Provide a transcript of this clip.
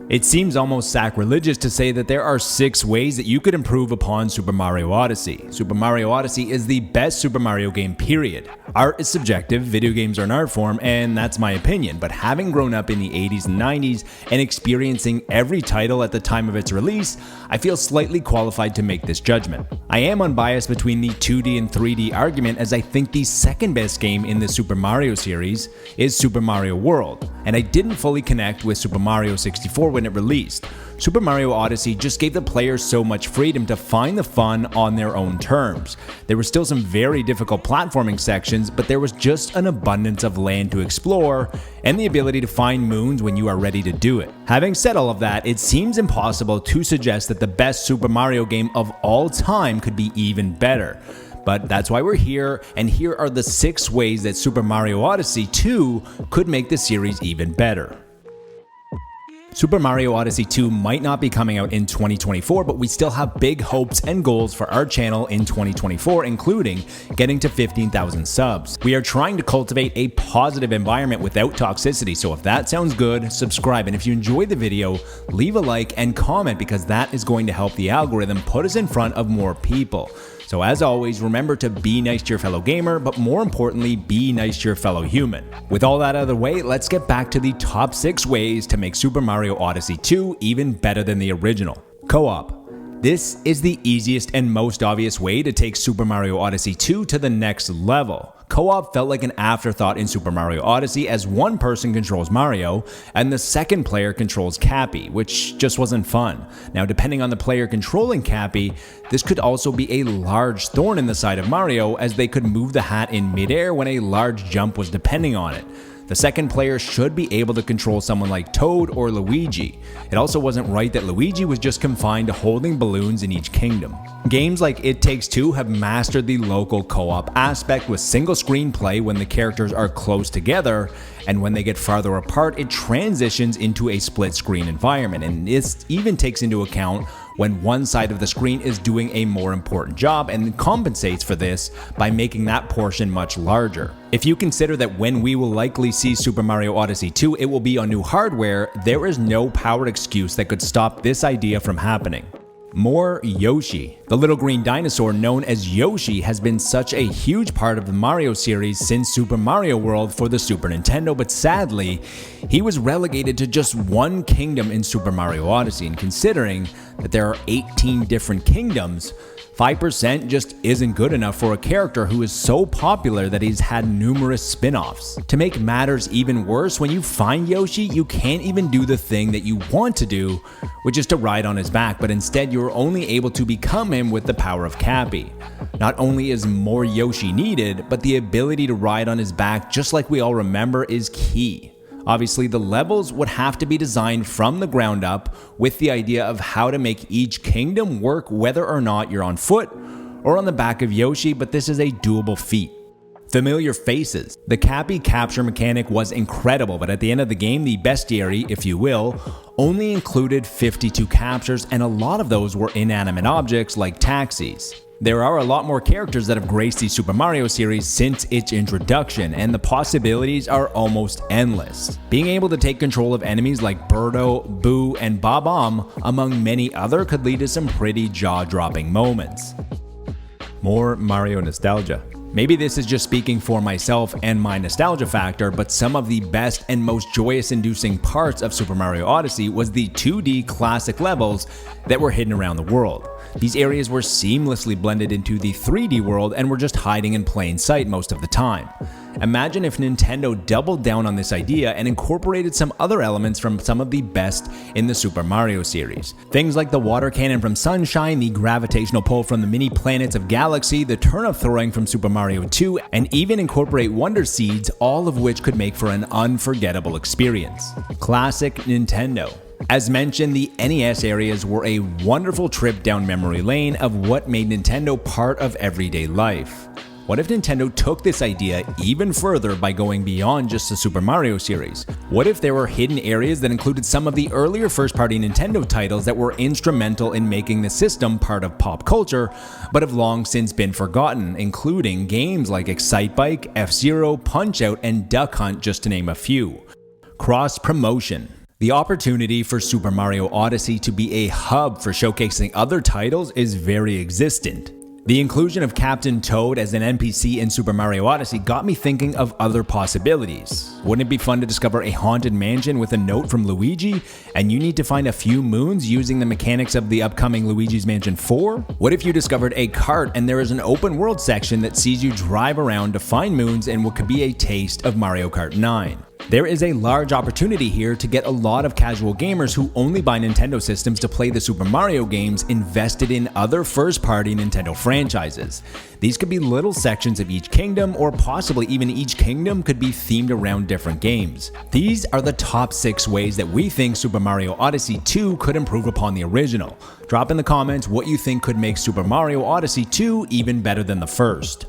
It seems almost sacrilegious to say that there are 6 ways that you could improve upon Super Mario Odyssey. Super Mario Odyssey is the best Super Mario game, period. Art is subjective, video games are an art form, and that's my opinion, but having grown up in the 80s and 90s and experiencing every title at the time of its release, I feel slightly qualified to make this judgment. I am unbiased between the 2D and 3D argument, as I think the second best game in the Super Mario series is Super Mario World, and I didn't fully connect with Super Mario 64 when it released. Super Mario Odyssey just gave the players so much freedom to find the fun on their own terms. There were still some very difficult platforming sections, but there was just an abundance of land to explore and the ability to find moons when you are ready to do it. Having said all of that, it seems impossible to suggest that the best Super Mario game of all time could be even better. But that's why we're here, and here are the 6 ways that Super Mario Odyssey 2 could make the series even better. Super Mario Odyssey 2 might not be coming out in 2024, but we still have big hopes and goals for our channel in 2024, including getting to 15,000 subs. We are trying to cultivate a positive environment without toxicity, so if that sounds good, subscribe, and if you enjoyed the video, leave a like and comment, because that is going to help the algorithm put us in front of more people. So as always, remember to be nice to your fellow gamer, but more importantly, be nice to your fellow human. With all that out of the way, let's get back to the top 6 ways to make Super Mario Odyssey 2 even better than the original. Co-op. This is the easiest and most obvious way to take Super Mario Odyssey 2 to the next level. Co-op felt like an afterthought in Super Mario Odyssey, as one person controls Mario and the second player controls Cappy, which just wasn't fun. Now, depending on the player controlling Cappy, this could also be a large thorn in the side of Mario, as they could move the hat in midair when a large jump was depending on it. The second player should be able to control someone like Toad or Luigi. It also wasn't right that Luigi was just confined to holding balloons in each kingdom. Games like It Takes Two have mastered the local co-op aspect with single screen play when the characters are close together, and when they get farther apart, it transitions into a split screen environment, and this even takes into account when one side of the screen is doing a more important job and compensates for this by making that portion much larger. If you consider that when we will likely see Super Mario Odyssey 2, it will be on new hardware, there is no powered excuse that could stop this idea from happening. More Yoshi. The little green dinosaur known as Yoshi has been such a huge part of the Mario series since Super Mario World for the Super Nintendo, but sadly, he was relegated to just one kingdom in Super Mario Odyssey, and considering that there are 18 different kingdoms, 5% just isn't good enough for a character who is so popular that he's had numerous spin-offs. To make matters even worse, when you find Yoshi, you can't even do the thing that you want to do, which is to ride on his back, but instead you're only able to become him with the power of Cappy. Not only is more Yoshi needed, but the ability to ride on his back, just like we all remember, is key. Obviously, the levels would have to be designed from the ground up with the idea of how to make each kingdom work whether or not you're on foot or on the back of Yoshi, but this is a doable feat. Familiar faces. The Cappy capture mechanic was incredible, but at the end of the game, the bestiary, if you will, only included 52 captures, and a lot of those were inanimate objects like taxis. There are a lot more characters that have graced the Super Mario series since its introduction, and the possibilities are almost endless. Being able to take control of enemies like Birdo, Boo, and Bob-omb, among many other, could lead to some pretty jaw-dropping moments. More Mario nostalgia. Maybe this is just speaking for myself and my nostalgia factor, but some of the best and most joyous-inducing parts of Super Mario Odyssey was the 2D classic levels that were hidden around the world. These areas were seamlessly blended into the 3D world and were just hiding in plain sight most of the time. Imagine if Nintendo doubled down on this idea and incorporated some other elements from some of the best in the Super Mario series. Things like the water cannon from Sunshine, the gravitational pull from the mini planets of Galaxy, the turnip throwing from Super Mario 2, and even incorporate Wonder Seeds, all of which could make for an unforgettable experience. Classic Nintendo. As mentioned, the NES areas were a wonderful trip down memory lane of what made Nintendo part of everyday life. What if Nintendo took this idea even further by going beyond just the Super Mario series? What if there were hidden areas that included some of the earlier first-party Nintendo titles that were instrumental in making the system part of pop culture, but have long since been forgotten, including games like Excitebike, F-Zero, Punch-Out, and Duck Hunt, just to name a few? Cross-promotion. The opportunity for Super Mario Odyssey to be a hub for showcasing other titles is very existent. The inclusion of Captain Toad as an NPC in Super Mario Odyssey got me thinking of other possibilities. Wouldn't it be fun to discover a haunted mansion with a note from Luigi, and you need to find a few moons using the mechanics of the upcoming Luigi's Mansion 4? What if you discovered a cart and there is an open world section that sees you drive around to find moons in what could be a taste of Mario Kart 9? There is a large opportunity here to get a lot of casual gamers who only buy Nintendo systems to play the Super Mario games invested in other first-party Nintendo franchises. These could be little sections of each kingdom, or possibly even each kingdom could be themed around different games. These are the top 6 ways that we think Super Mario Odyssey 2 could improve upon the original. Drop in the comments what you think could make Super Mario Odyssey 2 even better than the first.